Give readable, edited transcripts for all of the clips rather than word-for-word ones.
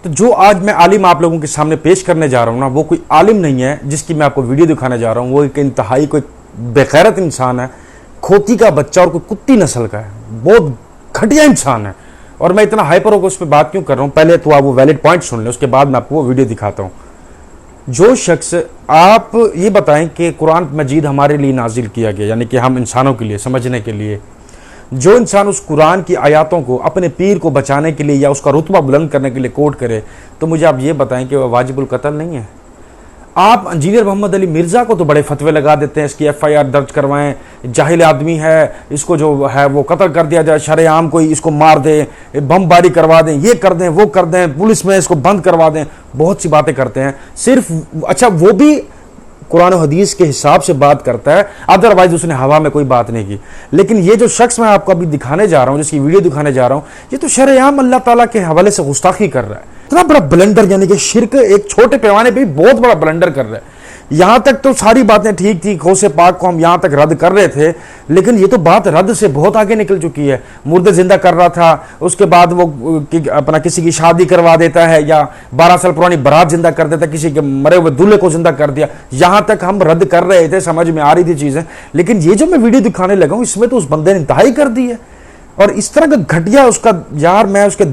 تو جو آج میں عالم آپ لوگوں کے سامنے پیش کرنے جا رہا ہوں نا، وہ کوئی عالم نہیں ہے جس کی میں آپ کو ویڈیو دکھانے جا رہا ہوں، وہ ایک انتہائی کوئی بےغیرت انسان ہے، کھوتی کا بچہ اور کوئی کتی نسل کا ہے، بہت گھٹیا انسان ہے۔ اور میں اتنا ہائپر ہو کر اس پہ بات کیوں کر رہا ہوں، پہلے تو آپ وہ ویلڈ پوائنٹ سن لیں، اس کے بعد میں آپ کو وہ ویڈیو دکھاتا ہوں۔ جو شخص، آپ یہ بتائیں کہ قرآن مجید ہمارے لیے نازل کیا گیا، یعنی کہ ہم انسانوں کے لیے سمجھنے کے لیے، جو انسان اس قرآن کی آیاتوں کو اپنے پیر کو بچانے کے لیے یا اس کا رتبہ بلند کرنے کے لیے کوٹ کرے، تو مجھے آپ یہ بتائیں کہ وہ واجب القتل نہیں ہے؟ آپ انجینئر محمد علی مرزا کو تو بڑے فتوے لگا دیتے ہیں، اس کی ایف آئی آر درج کروائیں، جاہل آدمی ہے، اس کو جو ہے وہ قتل کر دیا جائے، شرع عام کوئی اس کو مار دے، بم باری کروا دیں، یہ کر دیں، وہ کر دیں، پولیس میں اس کو بند کروا دیں، بہت سی باتیں کرتے ہیں۔ صرف اچھا وہ بھی قرآن و حدیث کے حساب سے بات کرتا ہے، ادروائز اس نے ہوا میں کوئی بات نہیں کی۔ لیکن یہ جو شخص میں آپ کو ابھی دکھانے جا رہا ہوں، جس کی ویڈیو دکھانے جا رہا ہوں، یہ تو شرع عام اللہ تعالیٰ کے حوالے سے گستاخی کر رہا ہے، اتنا بڑا بلنڈر، یعنی کہ شرک ایک چھوٹے پیمانے پہ بہت بڑا بلنڈر کر رہا ہے۔ یہاں تک تو ساری باتیں ٹھیک تھی، غوث پاک کو ہم یہاں تک رد کر رہے تھے، لیکن یہ تو بات رد سے بہت آگے نکل چکی ہے۔ مردے زندہ کر رہا تھا، اس کے بعد وہ اپنا کسی کی شادی کروا دیتا ہے، یا 12 سال پرانی برات زندہ کر دیتا ہے، کسی کے مرے ہوئے دولہے کو زندہ کر دیا، یہاں تک ہم رد کر رہے تھے، سمجھ میں آ رہی تھی چیزیں۔ لیکن یہ جو میں ویڈیو دکھانے لگا ہوں، اس میں تو اس بندے نے انتہائی کر دی ہے، اور اس طرح کا گھٹیا اس کا، یار میں اس کے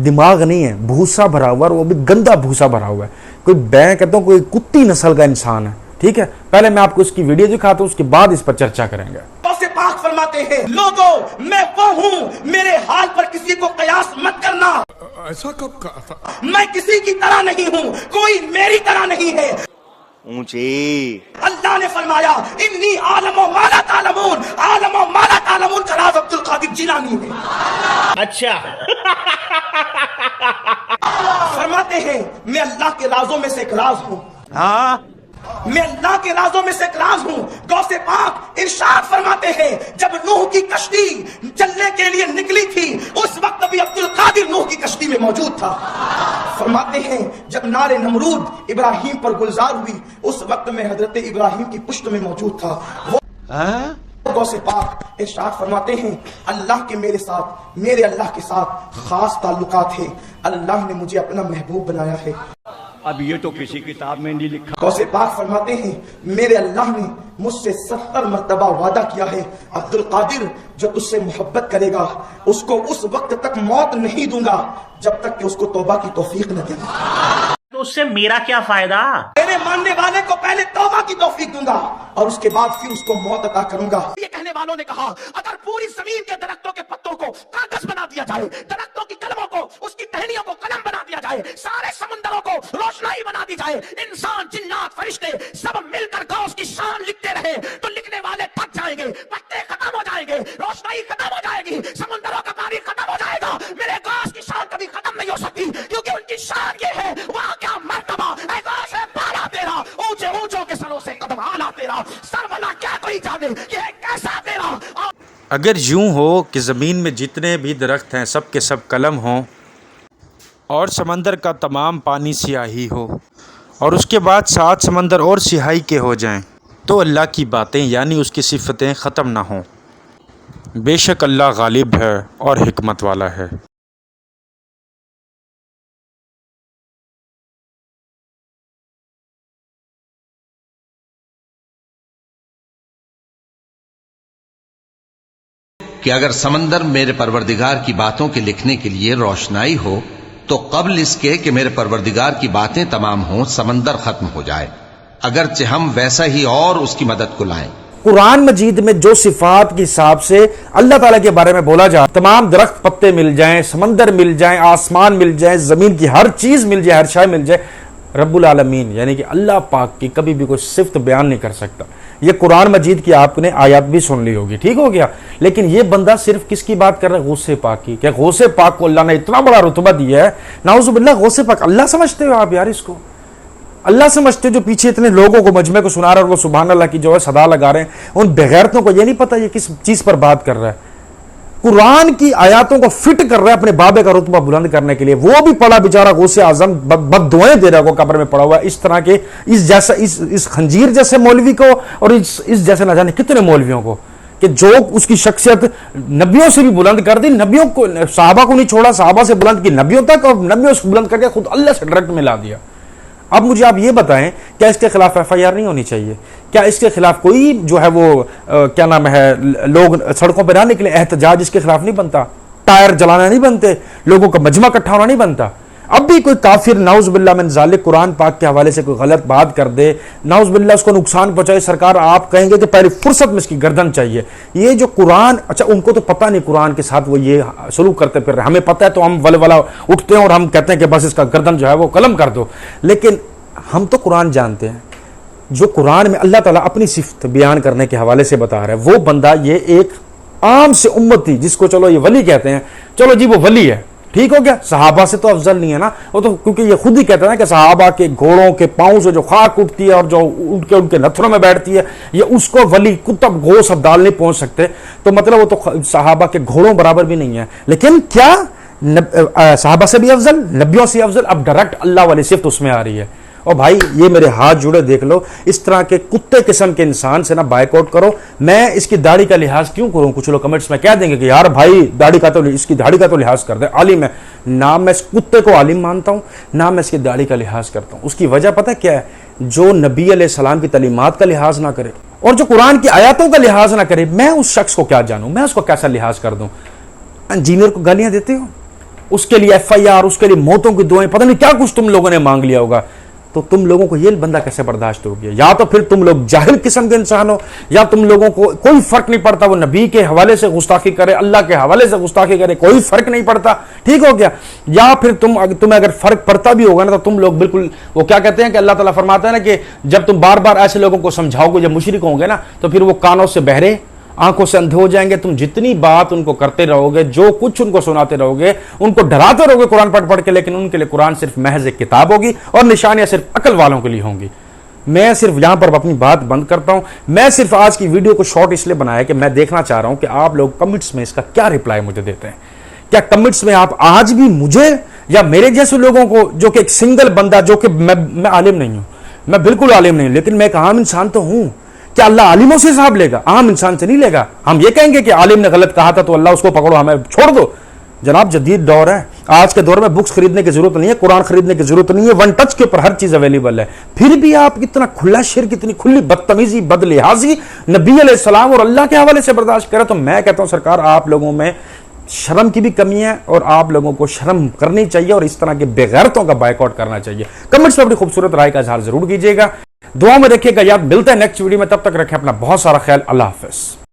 دماغ نہیں ہے، بھوسا بھرا ہوا، اور وہ بھی گندا بھوسا بھرا ہوا ہے، کوئی میں کہتا ہوں کوئی کتی نسل کا انسان ہے، ٹھیک ہے؟ پہلے میں آپ کو اس کی ویڈیو دکھاتا ہوں، اس کے بعد اس پر چرچا کریں گے۔ پاک فرماتے ہیں، لوگوں میں وہ ہوں، میرے حال پر کسی کو قیاس مت کرنا۔ ایسا کب کہا تھا؟ میں کسی کی طرح نہیں ہوں، کوئی میری طرح نہیں ہے۔ اونچی اللہ نے فرمایا انی عالم و ما لا تعلمون، عالم و ما لا تعلمون کا راز عبد القادر جیلانی ہے۔ اچھا فرماتے ہیں میں اللہ کے رازوں میں سے ایک راز ہوں، ہاں میں اللہ کے رازوں میں سے ایک راز ہوں۔ غوث پاک ارشاد فرماتے ہیں جب نوح کی کشتی چلنے کے لیے نکلی تھی، اس وقت بھی عبد القادر نوح کی کشتی میں موجود تھا۔ فرماتے ہیں جب نار نمرود ابراہیم پر گلزار ہوئی، اس وقت میں حضرت ابراہیم کی پشت میں موجود تھا۔ غوث پاک ارشاد فرماتے ہیں اللہ کے میرے ساتھ، میرے اللہ کے ساتھ خاص تعلقات ہیں، اللہ نے مجھے اپنا محبوب بنایا ہے۔ اب یہ تو کسی کتاب میں نہیں لکھا۔ غوث پاک فرماتے ہیں میرے اللہ نے مجھ سے 70 مرتبہ وعدہ کیا ہے، عبد القادر جو تجھ سے محبت کرے گا اس کو اس وقت تک موت نہیں دوں گا جب تک کہ اس کو توبہ کی توفیق نہ دے۔ تو اس سے میرا کیا فائدہ؟ میرے ماننے والے کو پہلے توبہ کی توفیق دوں گا اور اس کے بعد پھر اس کو موت عطا کروں گا۔ یہ کہنے والوں نے کہا اگر پوری زمین کے درختوں کے پتوں کو کاغذ بنا دیا جائے، درختوں کی کلموں کو، اس کی ٹہنیوں کو قلم بنا دیا جائے، سارے سمندروں کو روشنائی بنا دی جائے، انسان جنات فرشتے سب مل کر غوث کی شان لکھتے رہے، تو لکھنے والے تھک جائیں گے، پتے ختم ہو جائیں گے، روشنائی ختم ہو جائے گی، سمندروں کا پانی ختم ہو جائے گا، میرے غوث کی شان کبھی ختم نہیں ہو سکتی، کیونکہ ان کی شان یہ ہے وہاں کیا مرتبہ اے غوث بالا تیرا، اونچے اونچوں کے سروں سے قدم آنا تیرا، سر والا کیا کوئی جانے کہ کیسا تیرا۔ اگر یوں ہو کہ زمین میں جتنے بھی درخت ہیں سب کے سب قلم ہوں، اور سمندر کا تمام پانی سیاہی ہو، اور اس کے بعد 7 سمندر اور سیاہی کے ہو جائیں، تو اللہ کی باتیں یعنی اس کی صفتیں ختم نہ ہوں۔ بے شک اللہ غالب ہے اور حکمت والا ہے۔ کہ اگر سمندر میرے پروردگار کی باتوں کے لکھنے کے لیے روشنائی ہو تو قبل اس کے کہ میرے پروردگار کی باتیں تمام ہوں سمندر ختم ہو جائے، اگرچہ ہم ویسا ہی اور اس کی مدد کو لائیں۔ قرآن مجید میں جو صفات کے حساب سے اللہ تعالیٰ کے بارے میں بولا جائے، تمام درخت پتے مل جائیں، سمندر مل جائیں، آسمان مل جائیں، زمین کی ہر چیز مل جائے، ہر شے مل جائے، رب العالمین یعنی کہ اللہ پاک کی کبھی بھی کوئی صفت بیان نہیں کر سکتا۔ یہ قرآن مجید کی آپ نے آیات بھی سن لی ہوگی، ٹھیک ہو گیا۔ لیکن یہ بندہ صرف کس کی بات کر رہا ہے؟ غوث پاک کی۔ کہ غوث پاک کو اللہ نے اتنا بڑا رتبہ دیا ہے، نعوذ باللہ، غوث پاک اللہ سمجھتے ہو آپ یار؟ اس کو اللہ سمجھتے ہو جو پیچھے اتنے لوگوں کو مجمع کو سنا رہا ہے اور وہ سبحان اللہ کی جو ہے صدا لگا رہے ہیں، ان بغیرتوں کو یہ نہیں پتا یہ کس چیز پر بات کر رہا ہے؟ قرآن کی آیاتوں کو فٹ کر رہا ہے اپنے بابے کا رتبہ بلند کرنے کے لیے، وہ بھی پڑا بیچارہ غوث اعظم بد دعائیں دے رہا ہے، قبر میں پڑا ہوا ہے۔ اس طرح کے اس خنجیر جیسے مولوی کو اور اس جیسے نہ جانے کتنے مولویوں کو کہ جو اس کی شخصیت نبیوں سے بھی بلند کر دی, نبیوں کو, صحابہ کو نہیں چھوڑا, صحابہ سے بلند کی نبیوں تک, اور نبیوں سے بلند کر کے خود اللہ سے ڈائریکٹ ملا دیا. اب مجھے آپ یہ بتائیں, کیا اس کے خلاف ایف آئی آر نہیں ہونی چاہیے؟ کیا اس کے خلاف کوئی جو ہے وہ کیا نام ہے, لوگ سڑکوں پہ نہ نکلے, احتجاج اس کے خلاف نہیں بنتا, ٹائر جلانا نہیں بنتے, لوگوں کا مجمع اکٹھا ہونا نہیں بنتا؟ اب بھی کوئی کافر نعوذ باللہ من ذالک قرآن پاک کے حوالے سے کوئی غلط بات کر دے, نعوذ باللہ اس کو نقصان پہنچائے, سرکار آپ کہیں گے کہ پہلے فرصت میں اس کی گردن چاہیے. یہ جو قرآن, اچھا ان کو تو پتہ نہیں قرآن کے ساتھ وہ یہ سلوک کرتے پھر رہے, ہمیں پتہ ہے تو ہم ولولا اٹھتے ہیں اور ہم کہتے ہیں کہ بس اس کا گردن جو ہے وہ قلم کر دو. لیکن ہم تو قرآن جانتے ہیں, جو قرآن میں اللہ تعالیٰ اپنی صفت بیان کرنے کے حوالے سے بتا رہا ہے, وہ بندہ یہ ایک عام سے امتی جس کو چلو یہ ولی کہتے ہیں, چلو جی وہ ولی ہے, ٹھیک ہو گیا, صحابہ سے تو افضل نہیں ہے نا وہ تو, کیونکہ یہ خود ہی کہتے ہیں کہ صحابہ کے گھوڑوں کے پاؤں سے جو خاک اٹھتی ہے اور جو اٹھ کے ان کے نتھروں میں بیٹھتی ہے, یہ اس کو ولی کتب گوس ابدال نہیں پہنچ سکتے. تو مطلب وہ تو صحابہ کے گھوڑوں برابر بھی نہیں ہے. لیکن کیا صحابہ سے بھی افضل, نبیوں سے افضل؟ اب ڈائریکٹ اللہ والی صفت اس میں آ رہی ہے. اور بھائی یہ میرے ہاتھ جڑے دیکھ لو, اس طرح کے کتے قسم کے انسان سے نہ بائک آؤٹ کرو. میں اس کی داڑھی کا لحاظ کیوں کروں؟ کچھ لوگ کمنٹس میں کہہ دیں گے کہ یار بھائی داڑھی کا تو, اس کی داڑھی کا تو لحاظ کر دے, عالم ہے. نہ میں اس کتے کو عالم مانتا ہوں, نہ میں اس کی داڑھی کا لحاظ کرتا ہوں. اس کی وجہ پتہ کیا ہے؟ جو نبی علیہ السلام کی تعلیمات کا لحاظ نہ کرے اور جو قرآن کی آیاتوں کا لحاظ نہ کرے, میں اس شخص کو کیا جانوں, میں اس کو کیسا لحاظ کر دوں؟ انجینئر کو گالیاں دیتے ہو, اس کے لیے ایف آئی آر, اس کے لیے موتوں کی دعائیں, پتہ نہیں کیا کچھ تم لوگوں نے مانگ لیا ہوگا. تو تم لوگوں کو یہ بندہ کیسے برداشت ہو گیا؟ یا تو پھر تم لوگ جاہل قسم کے انسان ہو, یا تم لوگوں کو کوئی فرق نہیں پڑتا, وہ نبی کے حوالے سے گستاخی کرے, اللہ کے حوالے سے گستاخی کرے, کوئی فرق نہیں پڑتا, ٹھیک ہو گیا. یا پھر تمہیں اگر فرق پڑتا بھی ہوگا نا تو تم لوگ بالکل, وہ کیا کہتے ہیں کہ اللہ تعالیٰ فرماتا ہے نا کہ جب تم بار بار ایسے لوگوں کو سمجھاؤ گے, جب مشرک ہوں گے نا, تو پھر وہ کانوں سے بہرے, آنکھوں سے اندھے ہو جائیں گے. تم جتنی بات ان کو کرتے رہو گے, جو کچھ ان کو سناتے رہو گے, ان کو ڈراتے رہو گے قرآن پڑھ پڑھ کے, لیکن ان کے لیے قرآن صرف محض ایک کتاب ہوگی اور نشانیاں صرف عقل والوں کے لیے ہوں گی. میں صرف یہاں پر اپنی بات بند کرتا ہوں. میں صرف آج کی ویڈیو کو شارٹ اس لیے بنایا کہ میں دیکھنا چاہ رہا ہوں کہ آپ لوگ کمنٹس میں اس کا کیا رپلائی مجھے دیتے ہیں. کیا کمنٹس میں آپ آج بھی مجھے یا میرے جیسے لوگوں کو, جو کہ ایک سنگل بندہ, جو کہ میں عالم نہیں ہوں, میں بالکل عالم نہیں ہوں, لیکن میں ایک عام انسان تو ہوں, کیا اللہ عالموں سے حساب لے گا؟ عام انسان سے نہیں لے گا. ہم یہ کہیں گے کہ عالم نے غلط کہا تھا تو اللہ اس کو پکڑو, ہمیں چھوڑ دو. جناب جدید دور ہے, آج کے دور میں بکس خریدنے کی ضرورت نہیں ہے, قرآن خریدنے کی ضرورت نہیں ہے, ون ٹچ کے اوپر ہر چیز اویلیبل ہے. پھر بھی آپ اتنا کھلا شرک, اتنی کھلی بدتمیزی, بد لحاظی نبی علیہ السلام اور اللہ کے حوالے سے برداشت کریں. تو میں کہتا ہوں سرکار آپ لوگوں میں شرم کی بھی کمی ہے, اور آپ لوگوں کو شرم کرنی چاہیے, اور اس طرح کے بے غیرتوں کا بائک آؤٹ کرنا چاہیے. کمنٹس میں اپنی خوبصورت رائے کا اظہار ضرور کیجیے گا, دعا میں رکھیے گا. یاد ملتا ہے نیکسٹ ویڈیو میں, تب تک رکھیں اپنا بہت سارا خیال. اللہ حافظ.